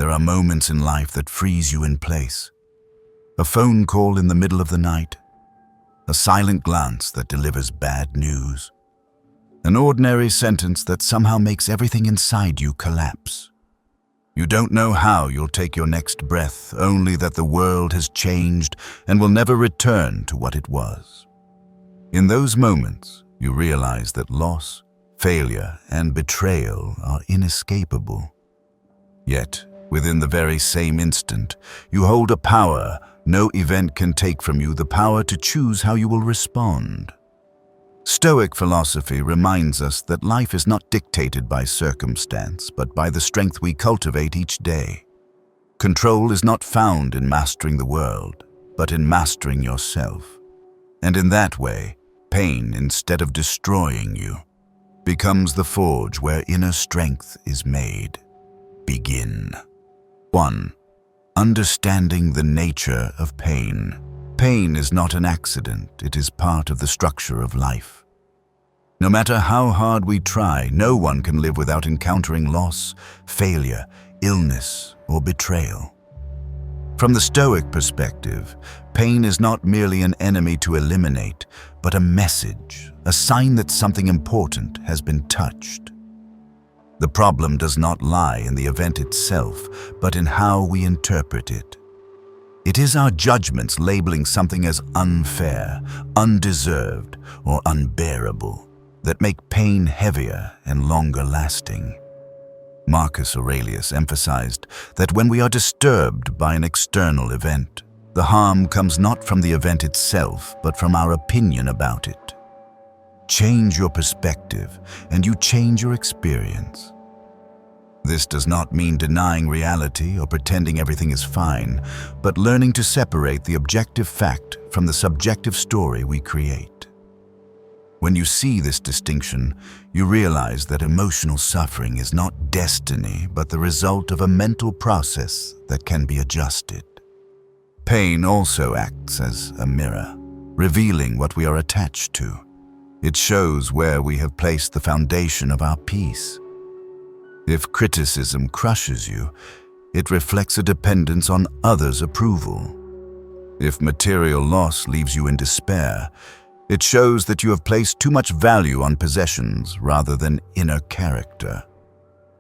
There are moments in life that freeze you in place. A phone call in the middle of the night, a silent glance that delivers bad news, an ordinary sentence that somehow makes everything inside you collapse. You don't know how you'll take your next breath, only that the world has changed and will never return to what it was. In those moments, you realize that loss, failure, and betrayal are inescapable. Yet, within the very same instant, you hold a power no event can take from you, the power to choose how you will respond. Stoic philosophy reminds us that life is not dictated by circumstance, but by the strength we cultivate each day. Control is not found in mastering the world, but in mastering yourself. And in that way, pain, instead of destroying you, becomes the forge where inner strength is made. Begin. 1. Understanding the nature of pain. Pain is not an accident, it is part of the structure of life. No matter how hard we try, no one can live without encountering loss, failure, illness, or betrayal. From the Stoic perspective, pain is not merely an enemy to eliminate, but a message, a sign that something important has been touched. The problem does not lie in the event itself, but in how we interpret it. It is our judgments labeling something as unfair, undeserved, or unbearable that make pain heavier and longer lasting. Marcus Aurelius emphasized that when we are disturbed by an external event, the harm comes not from the event itself, but from our opinion about it. Change your perspective, and you change your experience. This does not mean denying reality or pretending everything is fine, but learning to separate the objective fact from the subjective story we create. When you see this distinction, you realize that emotional suffering is not destiny, but the result of a mental process that can be adjusted. Pain also acts as a mirror, revealing what we are attached to. It shows where we have placed the foundation of our peace. If criticism crushes you, it reflects a dependence on others' approval. If material loss leaves you in despair, it shows that you have placed too much value on possessions rather than inner character.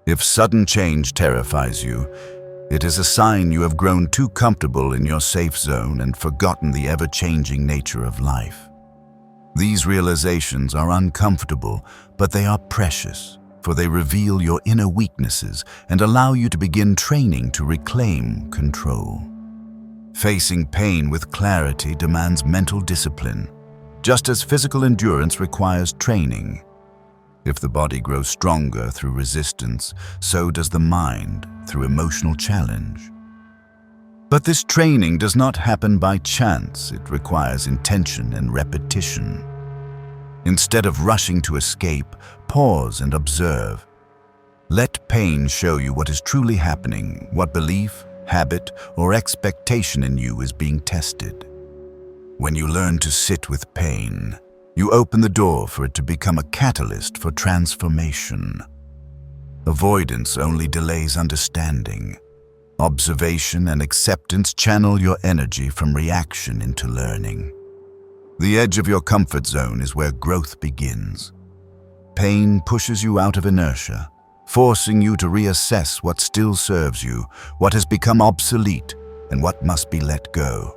If sudden change terrifies you, it is a sign you have grown too comfortable in your safe zone and forgotten the ever-changing nature of life. These realizations are uncomfortable, but they are precious, for they reveal your inner weaknesses and allow you to begin training to reclaim control. Facing pain with clarity demands mental discipline, just as physical endurance requires training. If the body grows stronger through resistance, so does the mind through emotional challenge. But this training does not happen by chance. It requires intention and repetition. Instead of rushing to escape, pause and observe. Let pain show you what is truly happening, what belief, habit, or expectation in you is being tested. When you learn to sit with pain, you open the door for it to become a catalyst for transformation. Avoidance only delays understanding. Observation and acceptance channel your energy from reaction into learning. The edge of your comfort zone is where growth begins. Pain pushes you out of inertia, forcing you to reassess what still serves you, what has become obsolete, and what must be let go.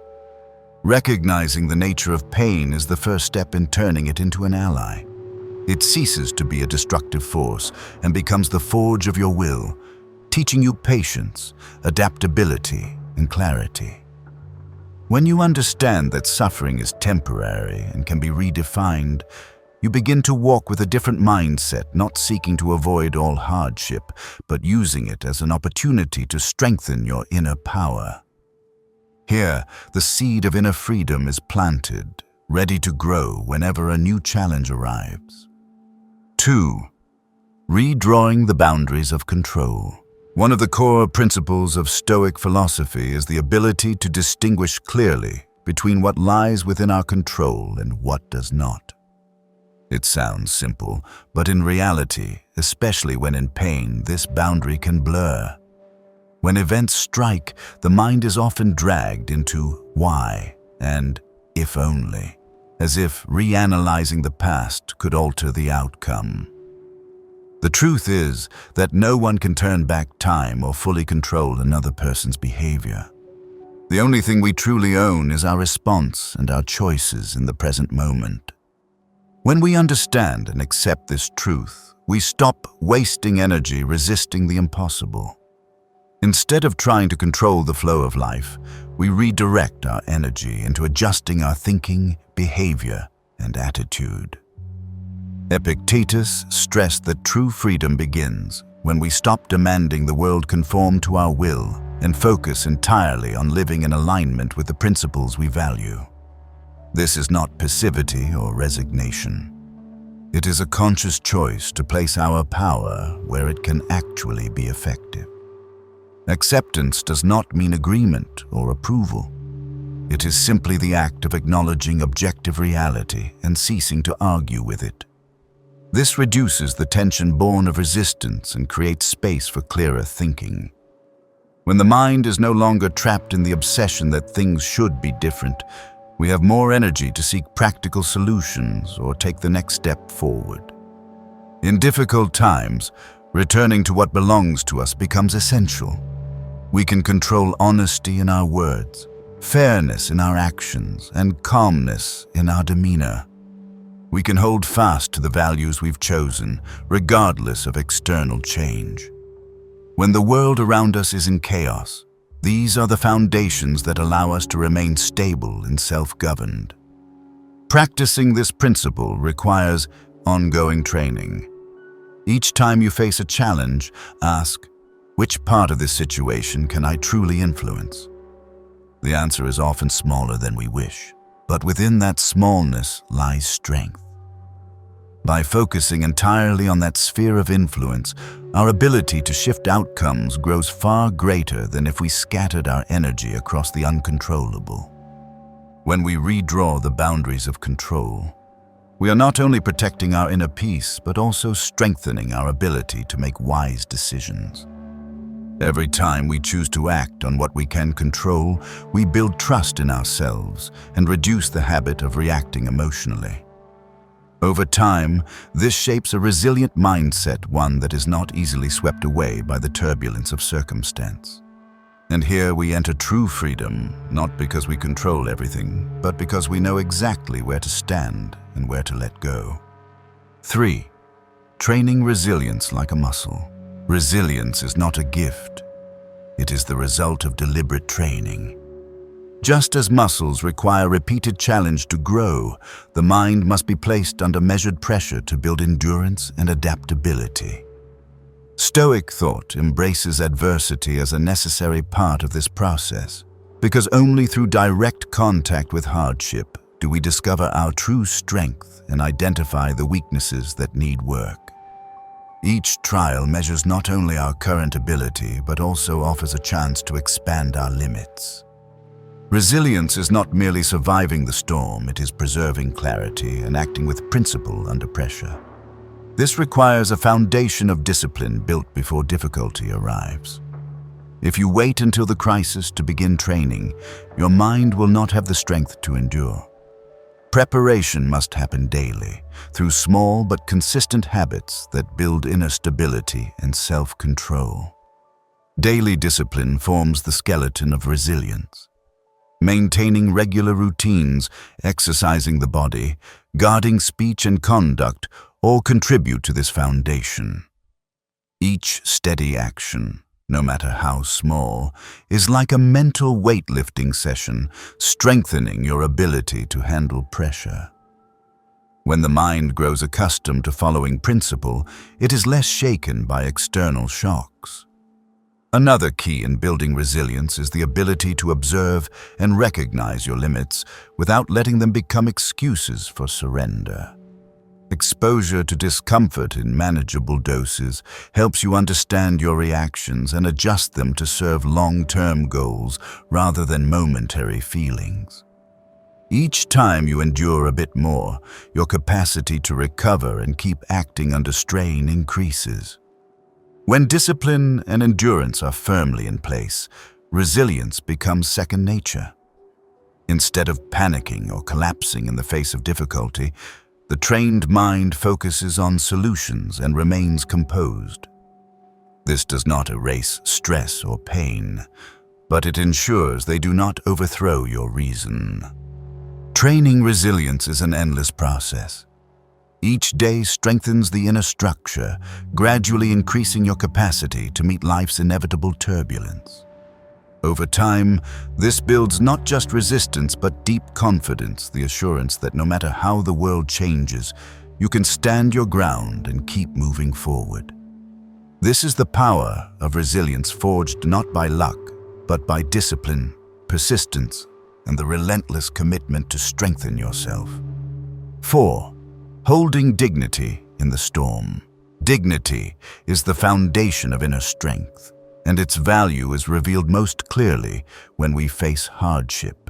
Recognizing the nature of pain is the first step in turning it into an ally. It ceases to be a destructive force and becomes the forge of your will, teaching you patience, adaptability, and clarity. When you understand that suffering is temporary and can be redefined, you begin to walk with a different mindset, not seeking to avoid all hardship, but using it as an opportunity to strengthen your inner power. Here, the seed of inner freedom is planted, ready to grow whenever a new challenge arrives. 2. Redrawing the boundaries of control. One of the core principles of Stoic philosophy is the ability to distinguish clearly between what lies within our control and what does not. It sounds simple, but in reality, especially when in pain, this boundary can blur. When events strike, the mind is often dragged into why and if only, as if reanalyzing the past could alter the outcome. The truth is that no one can turn back time or fully control another person's behavior. The only thing we truly own is our response and our choices in the present moment. When we understand and accept this truth, we stop wasting energy resisting the impossible. Instead of trying to control the flow of life, we redirect our energy into adjusting our thinking, behavior, and attitude. Epictetus stressed that true freedom begins when we stop demanding the world conform to our will and focus entirely on living in alignment with the principles we value. This is not passivity or resignation. It is a conscious choice to place our power where it can actually be effective. Acceptance does not mean agreement or approval. It is simply the act of acknowledging objective reality and ceasing to argue with it. This reduces the tension born of resistance and creates space for clearer thinking. When the mind is no longer trapped in the obsession that things should be different, we have more energy to seek practical solutions or take the next step forward. In difficult times, returning to what belongs to us becomes essential. We can control honesty in our words, fairness in our actions, and calmness in our demeanor. We can hold fast to the values we've chosen, regardless of external change. When the world around us is in chaos, these are the foundations that allow us to remain stable and self-governed. Practicing this principle requires ongoing training. Each time you face a challenge, ask, which part of this situation can I truly influence? The answer is often smaller than we wish, but within that smallness lies strength. By focusing entirely on that sphere of influence, our ability to shift outcomes grows far greater than if we scattered our energy across the uncontrollable. When we redraw the boundaries of control, we are not only protecting our inner peace, but also strengthening our ability to make wise decisions. Every time we choose to act on what we can control, we build trust in ourselves and reduce the habit of reacting emotionally. Over time, this shapes a resilient mindset, one that is not easily swept away by the turbulence of circumstance. And here we enter true freedom, not because we control everything, but because we know exactly where to stand and where to let go. 3. Training resilience like a muscle. Resilience is not a gift. It is the result of deliberate training. Just as muscles require repeated challenge to grow, the mind must be placed under measured pressure to build endurance and adaptability. Stoic thought embraces adversity as a necessary part of this process, because only through direct contact with hardship do we discover our true strength and identify the weaknesses that need work. Each trial measures not only our current ability, but also offers a chance to expand our limits. Resilience is not merely surviving the storm, it is preserving clarity and acting with principle under pressure. This requires a foundation of discipline built before difficulty arrives. If you wait until the crisis to begin training, your mind will not have the strength to endure. Preparation must happen daily, through small but consistent habits that build inner stability and self-control. Daily discipline forms the skeleton of resilience. Maintaining regular routines, exercising the body, guarding speech and conduct all contribute to this foundation. Each steady action, no matter how small, is like a mental weightlifting session, strengthening your ability to handle pressure. When the mind grows accustomed to following principle, it is less shaken by external shocks. Another key in building resilience is the ability to observe and recognize your limits without letting them become excuses for surrender. Exposure to discomfort in manageable doses helps you understand your reactions and adjust them to serve long-term goals rather than momentary feelings. Each time you endure a bit more, your capacity to recover and keep acting under strain increases. When discipline and endurance are firmly in place, resilience becomes second nature. Instead of panicking or collapsing in the face of difficulty, the trained mind focuses on solutions and remains composed. This does not erase stress or pain, but it ensures they do not overthrow your reason. Training resilience is an endless process. Each day strengthens the inner structure, gradually increasing your capacity to meet life's inevitable turbulence. Over time, this builds not just resistance but deep confidence, the assurance that no matter how the world changes, you can stand your ground and keep moving forward. This is the power of resilience, forged not by luck, but by discipline, persistence, and the relentless commitment to strengthen yourself. 4. Holding dignity in the storm. Dignity is the foundation of inner strength, and its value is revealed most clearly when we face hardship.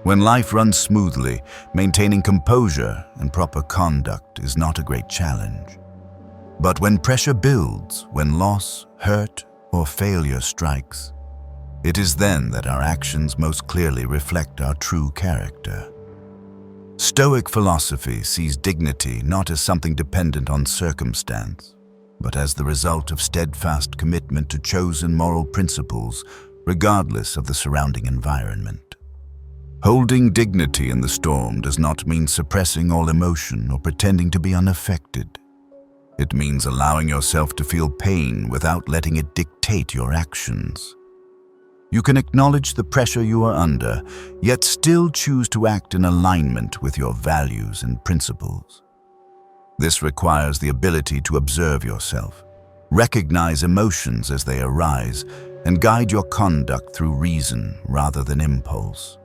When life runs smoothly, maintaining composure and proper conduct is not a great challenge. But when pressure builds, when loss, hurt, or failure strikes, it is then that our actions most clearly reflect our true character. Stoic philosophy sees dignity not as something dependent on circumstance, but as the result of steadfast commitment to chosen moral principles, regardless of the surrounding environment. Holding dignity in the storm does not mean suppressing all emotion or pretending to be unaffected. It means allowing yourself to feel pain without letting it dictate your actions. You can acknowledge the pressure you are under, yet still choose to act in alignment with your values and principles. This requires the ability to observe yourself, recognize emotions as they arise, and guide your conduct through reason rather than impulse.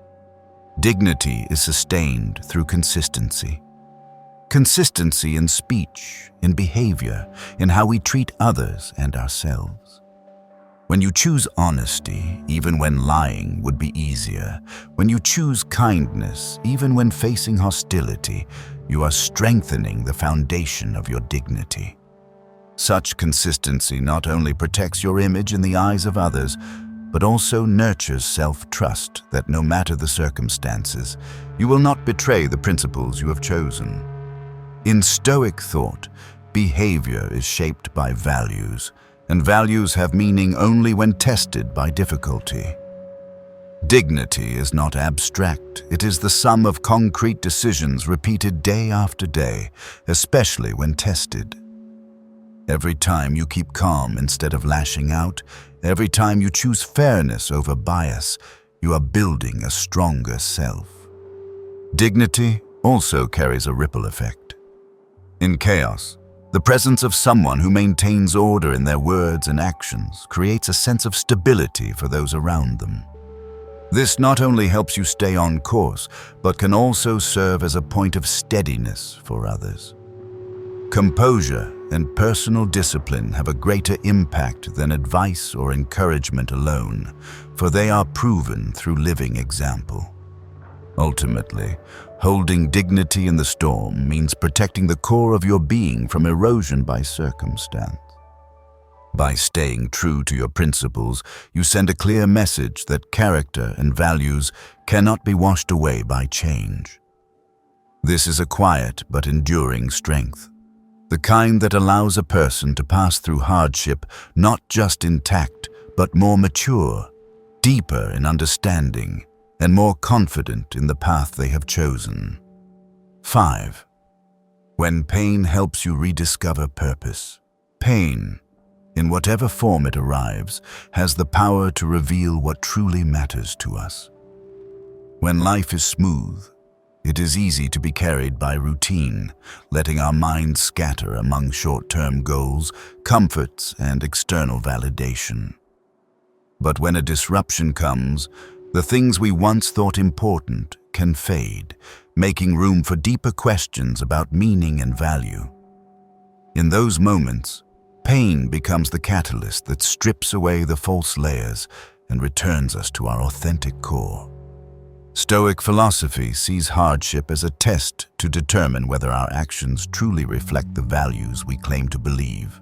Dignity is sustained through consistency. Consistency in speech, in behavior, in how we treat others and ourselves. When you choose honesty, even when lying would be easier, when you choose kindness, even when facing hostility, you are strengthening the foundation of your dignity. Such consistency not only protects your image in the eyes of others, but also nurtures self-trust that no matter the circumstances, you will not betray the principles you have chosen. In Stoic thought, behavior is shaped by values, and values have meaning only when tested by difficulty. Dignity is not abstract. It is the sum of concrete decisions repeated day after day, especially when tested. Every time you keep calm instead of lashing out, every time you choose fairness over bias, you are building a stronger self. Dignity also carries a ripple effect. In chaos, the presence of someone who maintains order in their words and actions creates a sense of stability for those around them. This not only helps you stay on course, but can also serve as a point of steadiness for others. Composure and personal discipline have a greater impact than advice or encouragement alone, for they are proven through living example. Ultimately, holding dignity in the storm means protecting the core of your being from erosion by circumstance. By staying true to your principles, you send a clear message that character and values cannot be washed away by change. This is a quiet but enduring strength, the kind that allows a person to pass through hardship not just intact, but more mature, deeper in understanding, and more confident in the path they have chosen. 5. When pain helps you rediscover purpose. Pain, in whatever form it arrives, has the power to reveal what truly matters to us. When life is smooth, it is easy to be carried by routine, letting our minds scatter among short-term goals, comforts, and external validation. But when a disruption comes, the things we once thought important can fade, making room for deeper questions about meaning and value. In those moments, pain becomes the catalyst that strips away the false layers and returns us to our authentic core. Stoic philosophy sees hardship as a test to determine whether our actions truly reflect the values we claim to believe.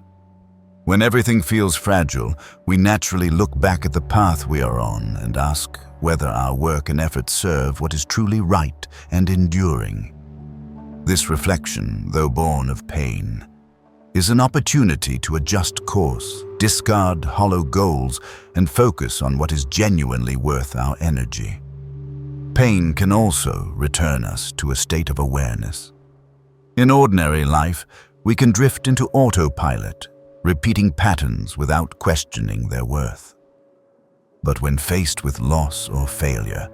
When everything feels fragile, we naturally look back at the path we are on and ask whether our work and effort serve what is truly right and enduring. This reflection, though born of pain, is an opportunity to adjust course, discard hollow goals, and focus on what is genuinely worth our energy. Pain can also return us to a state of awareness. In ordinary life, we can drift into autopilot, repeating patterns without questioning their worth. But when faced with loss or failure,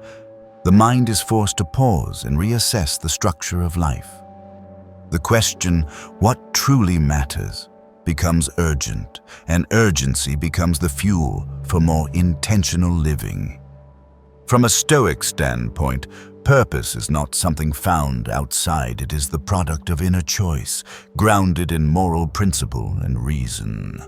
the mind is forced to pause and reassess the structure of life. The question, what truly matters, becomes urgent, and urgency becomes the fuel for more intentional living. From a Stoic standpoint, purpose is not something found outside. It is the product of inner choice, grounded in moral principle and reason.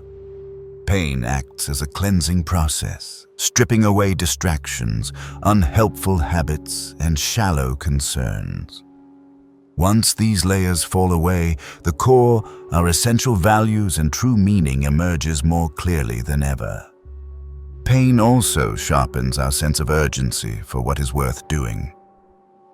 Pain acts as a cleansing process, stripping away distractions, unhelpful habits, and shallow concerns. Once these layers fall away, the core, our essential values and true meaning emerges more clearly than ever. Pain also sharpens our sense of urgency for what is worth doing.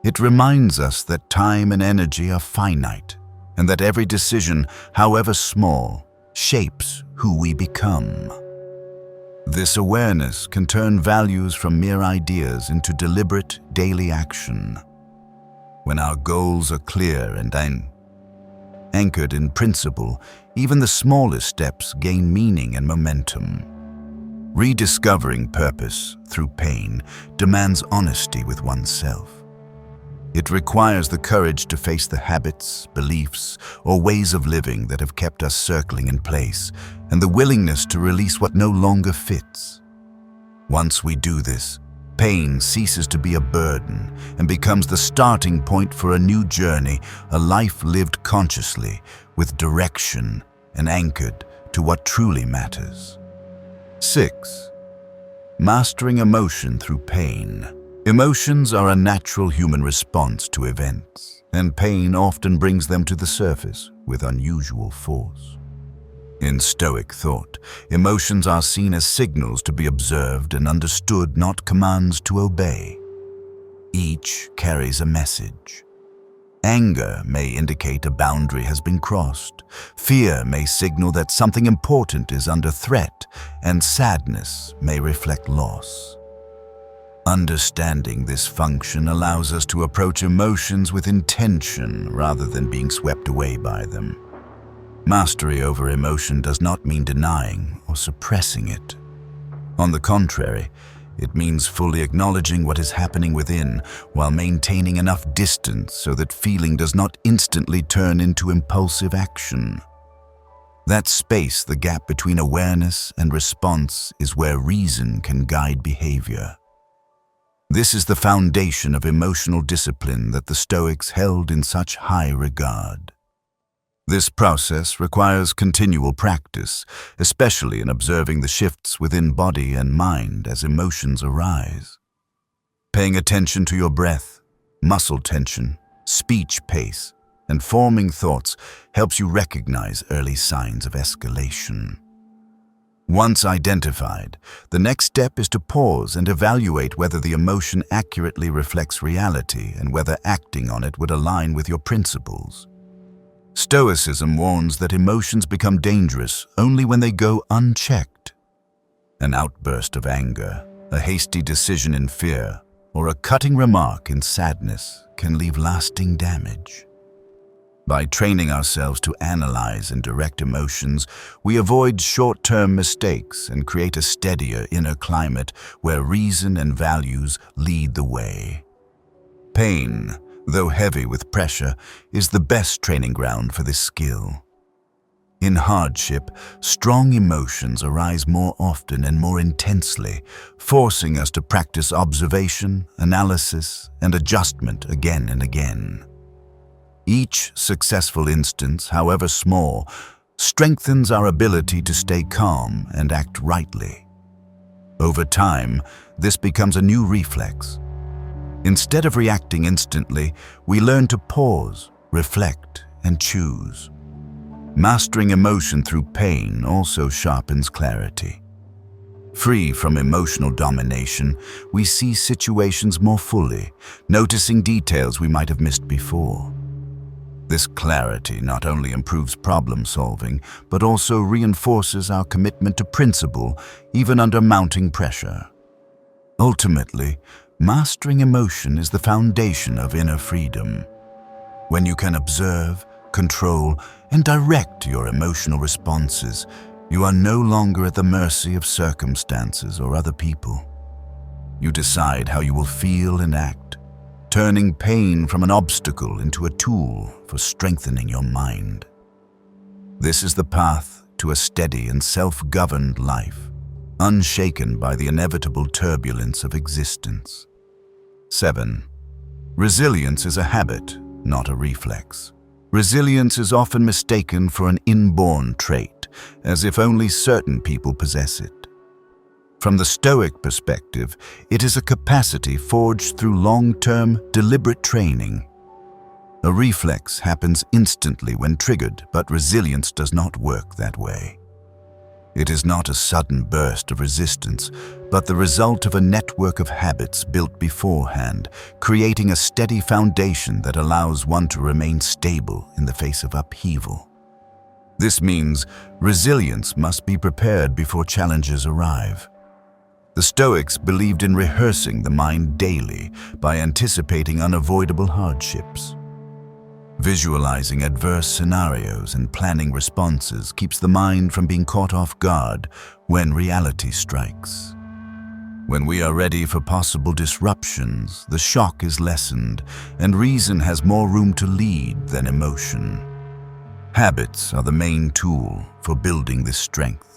It reminds us that time and energy are finite, and that every decision, however small, shapes who we become. This awareness can turn values from mere ideas into deliberate daily action. When our goals are clear and anchored in principle, even the smallest steps gain meaning and momentum. Rediscovering purpose through pain demands honesty with oneself. It requires the courage to face the habits, beliefs, or ways of living that have kept us circling in place, and the willingness to release what no longer fits. Once we do this, pain ceases to be a burden and becomes the starting point for a new journey, a life lived consciously, with direction and anchored to what truly matters. 6. Mastering emotion through pain. Emotions are a natural human response to events, and pain often brings them to the surface with unusual force. In Stoic thought, emotions are seen as signals to be observed and understood, not commands to obey. Each carries a message. Anger may indicate a boundary has been crossed. Fear may signal that something important is under threat, and sadness may reflect loss. Understanding this function allows us to approach emotions with intention rather than being swept away by them. Mastery over emotion does not mean denying or suppressing it. On the contrary, it means fully acknowledging what is happening within while maintaining enough distance so that feeling does not instantly turn into impulsive action. That space, the gap between awareness and response, is where reason can guide behavior. This is the foundation of emotional discipline that the Stoics held in such high regard. This process requires continual practice, especially in observing the shifts within body and mind as emotions arise. Paying attention to your breath, muscle tension, speech pace, and forming thoughts helps you recognize early signs of escalation. Once identified, the next step is to pause and evaluate whether the emotion accurately reflects reality and whether acting on it would align with your principles. Stoicism warns that emotions become dangerous only when they go unchecked. An outburst of anger, a hasty decision in fear, or a cutting remark in sadness can leave lasting damage. By training ourselves to analyze and direct emotions, we avoid short-term mistakes and create a steadier inner climate where reason and values lead the way. Pain, though heavy with pressure, is the best training ground for this skill. In hardship, strong emotions arise more often and more intensely, forcing us to practice observation, analysis, and adjustment again and again. Each successful instance, however small, strengthens our ability to stay calm and act rightly. Over time, this becomes a new reflex. Instead of reacting instantly, we learn to pause, reflect, and choose. Mastering emotion through pain also sharpens clarity. Free from emotional domination, we see situations more fully, noticing details we might have missed before. This clarity not only improves problem solving, but also reinforces our commitment to principle, even under mounting pressure. Ultimately, mastering emotion is the foundation of inner freedom. When you can observe, control, and direct your emotional responses, you are no longer at the mercy of circumstances or other people. You decide how you will feel and act, turning pain from an obstacle into a tool for strengthening your mind. This is the path to a steady and self-governed life, unshaken by the inevitable turbulence of existence. 7. Resilience is a habit, not a reflex. Resilience is often mistaken for an inborn trait, as if only certain people possess it. From the Stoic perspective, it is a capacity forged through long-term, deliberate training. A reflex happens instantly when triggered, but resilience does not work that way. It is not a sudden burst of resistance, but the result of a network of habits built beforehand, creating a steady foundation that allows one to remain stable in the face of upheaval. This means resilience must be prepared before challenges arrive. The Stoics believed in rehearsing the mind daily by anticipating unavoidable hardships. Visualizing adverse scenarios and planning responses keeps the mind from being caught off guard when reality strikes. When we are ready for possible disruptions, the shock is lessened and reason has more room to lead than emotion. Habits are the main tool for building this strength.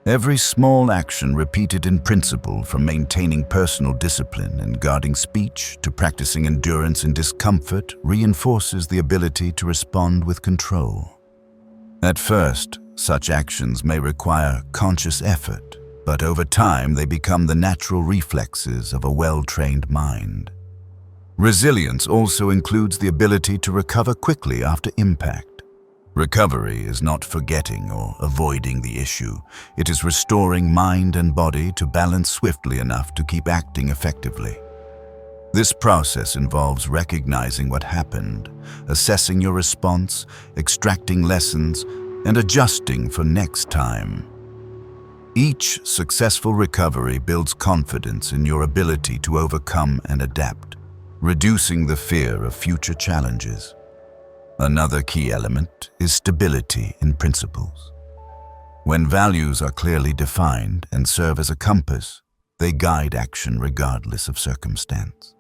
Every small action repeated in principle, from maintaining personal discipline and guarding speech to practicing endurance in discomfort, reinforces the ability to respond with control. At first, such actions may require conscious effort, but over time they become the natural reflexes of a well-trained mind. Resilience also includes the ability to recover quickly after impact. Recovery is not forgetting or avoiding the issue. It is restoring mind and body to balance swiftly enough to keep acting effectively. This process involves recognizing what happened, assessing your response, extracting lessons, and adjusting for next time. Each successful recovery builds confidence in your ability to overcome and adapt, reducing the fear of future challenges. Another key element is stability in principles. When values are clearly defined and serve as a compass, they guide action regardless of circumstance.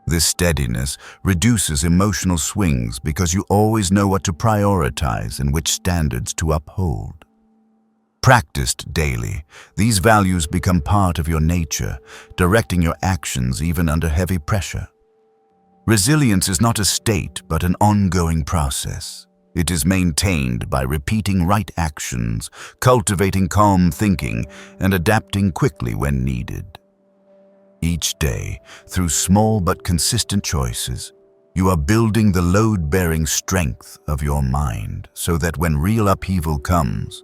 This steadiness reduces emotional swings because you always know what to prioritize and which standards to uphold. Practiced daily, these values become part of your nature, directing your actions even under heavy pressure. Resilience is not a state, but an ongoing process. It is maintained by repeating right actions, cultivating calm thinking, and adapting quickly when needed. Each day, through small but consistent choices, you are building the load-bearing strength of your mind so that when real upheaval comes,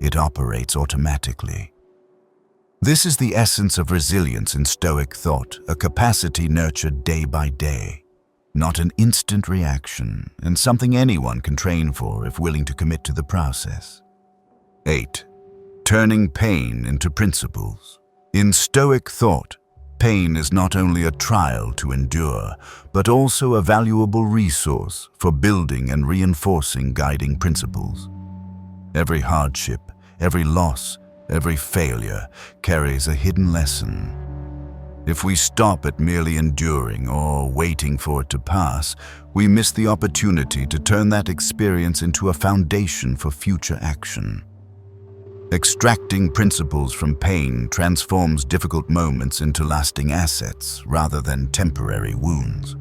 it operates automatically. This is the essence of resilience in Stoic thought, a capacity nurtured day by day. Not an instant reaction, and something anyone can train for if willing to commit to the process. 8. Turning pain into principles. In Stoic thought, pain is not only a trial to endure, but also a valuable resource for building and reinforcing guiding principles. Every hardship, every loss, every failure carries a hidden lesson. If we stop at merely enduring or waiting for it to pass, we miss the opportunity to turn that experience into a foundation for future action. Extracting principles from pain transforms difficult moments into lasting assets rather than temporary wounds.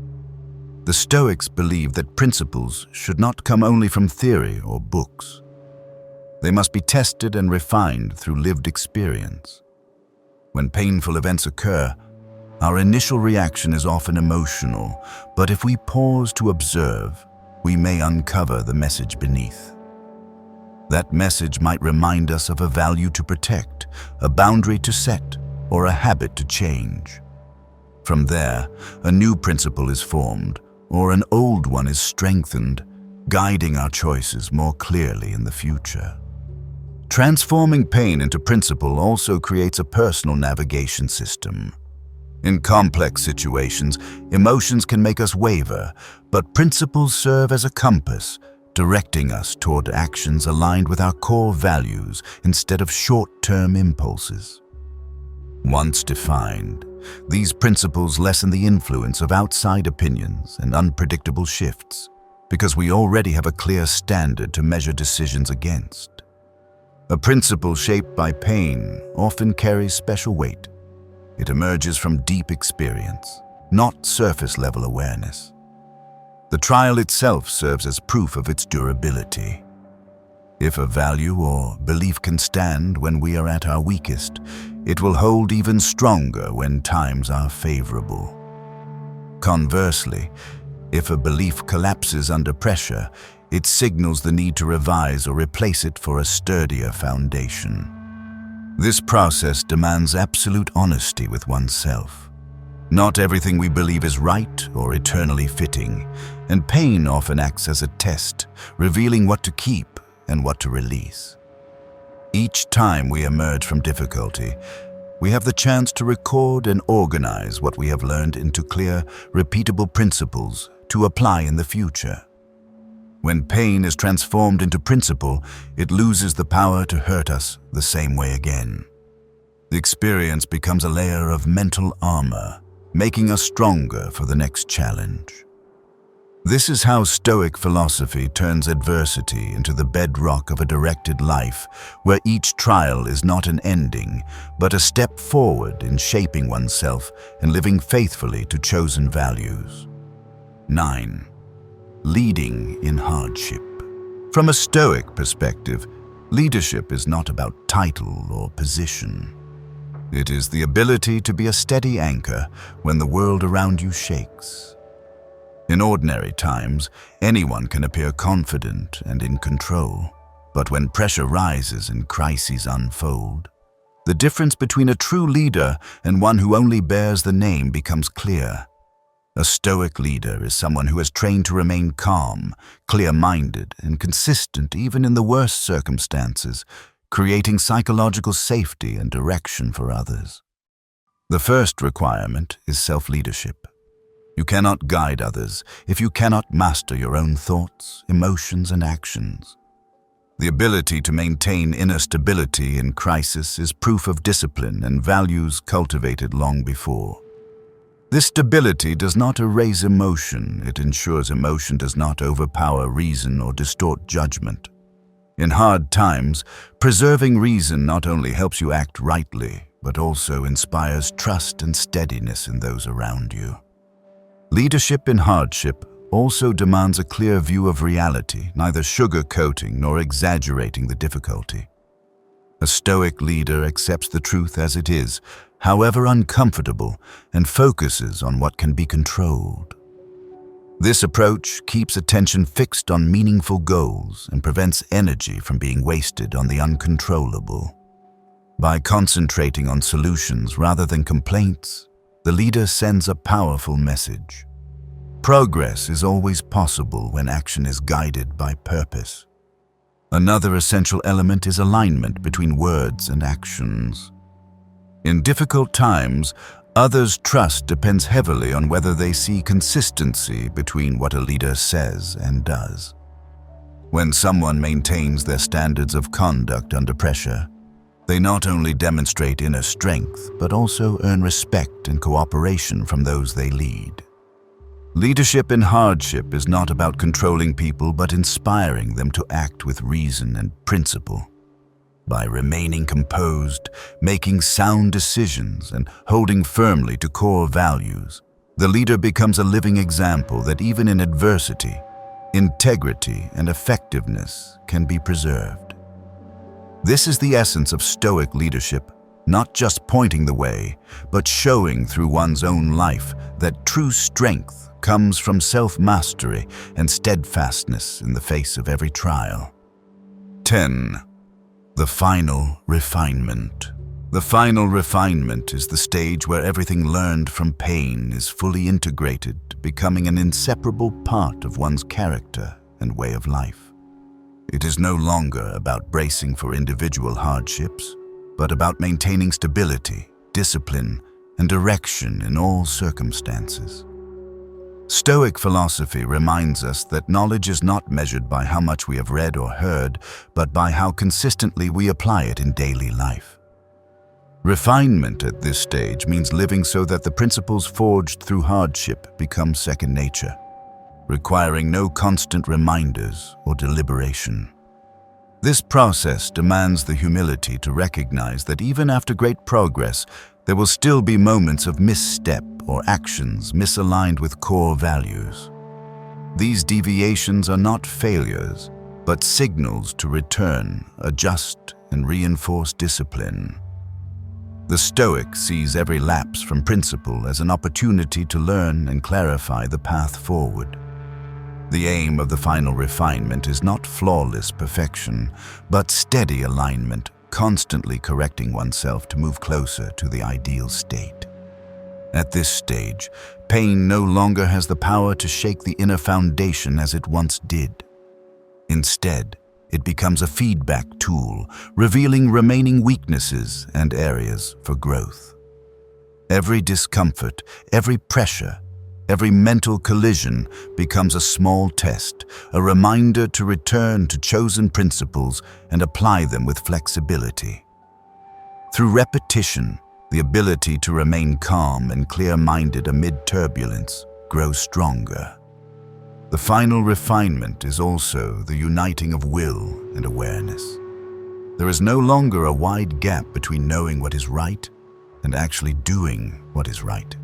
The Stoics believe that principles should not come only from theory or books. They must be tested and refined through lived experience. When painful events occur, our initial reaction is often emotional, but if we pause to observe, we may uncover the message beneath. That message might remind us of a value to protect, a boundary to set, or a habit to change. From there, a new principle is formed, or an old one is strengthened, guiding our choices more clearly in the future. Transforming pain into principle also creates a personal navigation system. In complex situations, emotions can make us waver, but principles serve as a compass, directing us toward actions aligned with our core values instead of short-term impulses. Once defined, these principles lessen the influence of outside opinions and unpredictable shifts, because we already have a clear standard to measure decisions against. A principle shaped by pain often carries special weight. It emerges from deep experience, not surface-level awareness. The trial itself serves as proof of its durability. If a value or belief can stand when we are at our weakest, it will hold even stronger when times are favorable. Conversely, if a belief collapses under pressure, it signals the need to revise or replace it for a sturdier foundation. This process demands absolute honesty with oneself. Not everything we believe is right or eternally fitting, and pain often acts as a test, revealing what to keep and what to release. Each time we emerge from difficulty, we have the chance to record and organize what we have learned into clear, repeatable principles to apply in the future. When pain is transformed into principle, it loses the power to hurt us the same way again. The experience becomes a layer of mental armor, making us stronger for the next challenge. This is how Stoic philosophy turns adversity into the bedrock of a directed life, where each trial is not an ending, but a step forward in shaping oneself and living faithfully to chosen values. 9. Leading in hardship. From a Stoic perspective, leadership is not about title or position. It is the ability to be a steady anchor when the world around you shakes. In ordinary times, anyone can appear confident and in control, but when pressure rises and crises unfold, the difference between a true leader and one who only bears the name becomes clear. A Stoic leader is someone who has trained to remain calm, clear-minded, and consistent even in the worst circumstances, creating psychological safety and direction for others. The first requirement is self-leadership. You cannot guide others if you cannot master your own thoughts, emotions, and actions. The ability to maintain inner stability in crisis is proof of discipline and values cultivated long before. This stability does not erase emotion, it ensures emotion does not overpower reason or distort judgment. In hard times, preserving reason not only helps you act rightly, but also inspires trust and steadiness in those around you. Leadership in hardship also demands a clear view of reality, neither sugarcoating nor exaggerating the difficulty. A Stoic leader accepts the truth as it is, however uncomfortable, and focuses on what can be controlled. This approach keeps attention fixed on meaningful goals and prevents energy from being wasted on the uncontrollable. By concentrating on solutions rather than complaints, the leader sends a powerful message. Progress is always possible when action is guided by purpose. Another essential element is alignment between words and actions. In difficult times, others' trust depends heavily on whether they see consistency between what a leader says and does. When someone maintains their standards of conduct under pressure, they not only demonstrate inner strength, but also earn respect and cooperation from those they lead. Leadership in hardship is not about controlling people, but inspiring them to act with reason and principle. By remaining composed, making sound decisions, and holding firmly to core values, the leader becomes a living example that even in adversity, integrity and effectiveness can be preserved. This is the essence of Stoic leadership, not just pointing the way, but showing through one's own life that true strength comes from self-mastery and steadfastness in the face of every trial. 10. The Final Refinement. The final refinement is the stage where everything learned from pain is fully integrated, becoming an inseparable part of one's character and way of life. It is no longer about bracing for individual hardships, but about maintaining stability, discipline, and direction in all circumstances. Stoic philosophy reminds us that knowledge is not measured by how much we have read or heard, but by how consistently we apply it in daily life. Refinement at this stage means living so that the principles forged through hardship become second nature, requiring no constant reminders or deliberation. This process demands the humility to recognize that even after great progress, there will still be moments of misstep or actions misaligned with core values. These deviations are not failures, but signals to return, adjust, and reinforce discipline. The Stoic sees every lapse from principle as an opportunity to learn and clarify the path forward. The aim of the final refinement is not flawless perfection, but steady alignment, constantly correcting oneself to move closer to the ideal state. At this stage, pain no longer has the power to shake the inner foundation as it once did. Instead, it becomes a feedback tool, revealing remaining weaknesses and areas for growth. Every discomfort, every pressure, every mental collision becomes a small test, a reminder to return to chosen principles and apply them with flexibility. Through repetition, the ability to remain calm and clear-minded amid turbulence grows stronger. The final refinement is also the uniting of will and awareness. There is no longer a wide gap between knowing what is right and actually doing what is right.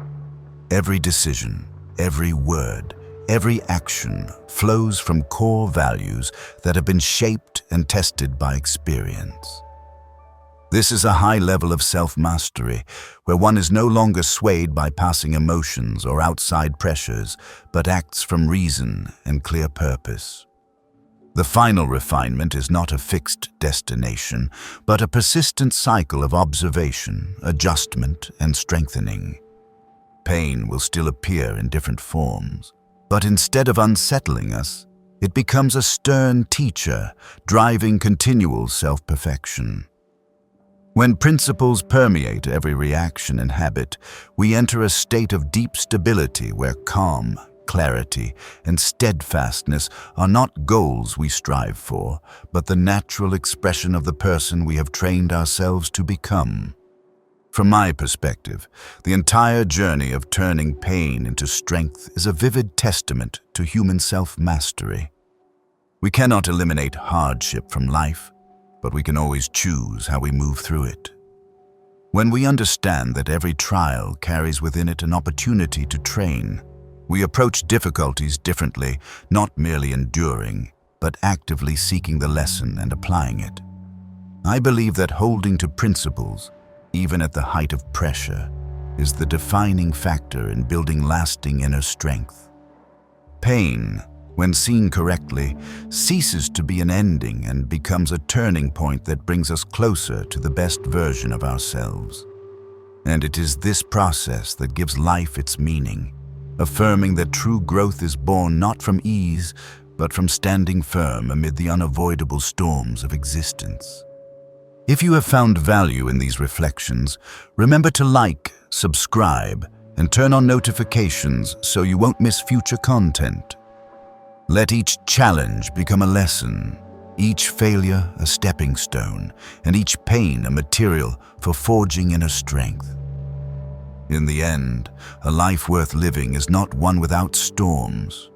Every decision, every word, every action flows from core values that have been shaped and tested by experience. This is a high level of self-mastery, where one is no longer swayed by passing emotions or outside pressures, but acts from reason and clear purpose. The final refinement is not a fixed destination, but a persistent cycle of observation, adjustment, and strengthening. Pain will still appear in different forms, but instead of unsettling us, it becomes a stern teacher, driving continual self-perfection. When principles permeate every reaction and habit, we enter a state of deep stability where calm, clarity, and steadfastness are not goals we strive for, but the natural expression of the person we have trained ourselves to become. From my perspective, the entire journey of turning pain into strength is a vivid testament to human self-mastery. We cannot eliminate hardship from life, but we can always choose how we move through it. When we understand that every trial carries within it an opportunity to train, we approach difficulties differently, not merely enduring, but actively seeking the lesson and applying it. I believe that holding to principles, even at the height of pressure, is the defining factor in building lasting inner strength. Pain, when seen correctly, ceases to be an ending and becomes a turning point that brings us closer to the best version of ourselves. And it is this process that gives life its meaning, affirming that true growth is born not from ease, but from standing firm amid the unavoidable storms of existence. If you have found value in these reflections, remember to like, subscribe, and turn on notifications so you won't miss future content. Let each challenge become a lesson, each failure a stepping stone, and each pain a material for forging inner strength. In the end, a life worth living is not one without storms,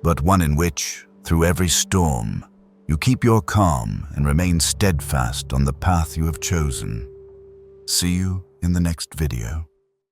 but one in which, through every storm, you keep your calm and remain steadfast on the path you have chosen. See you in the next video.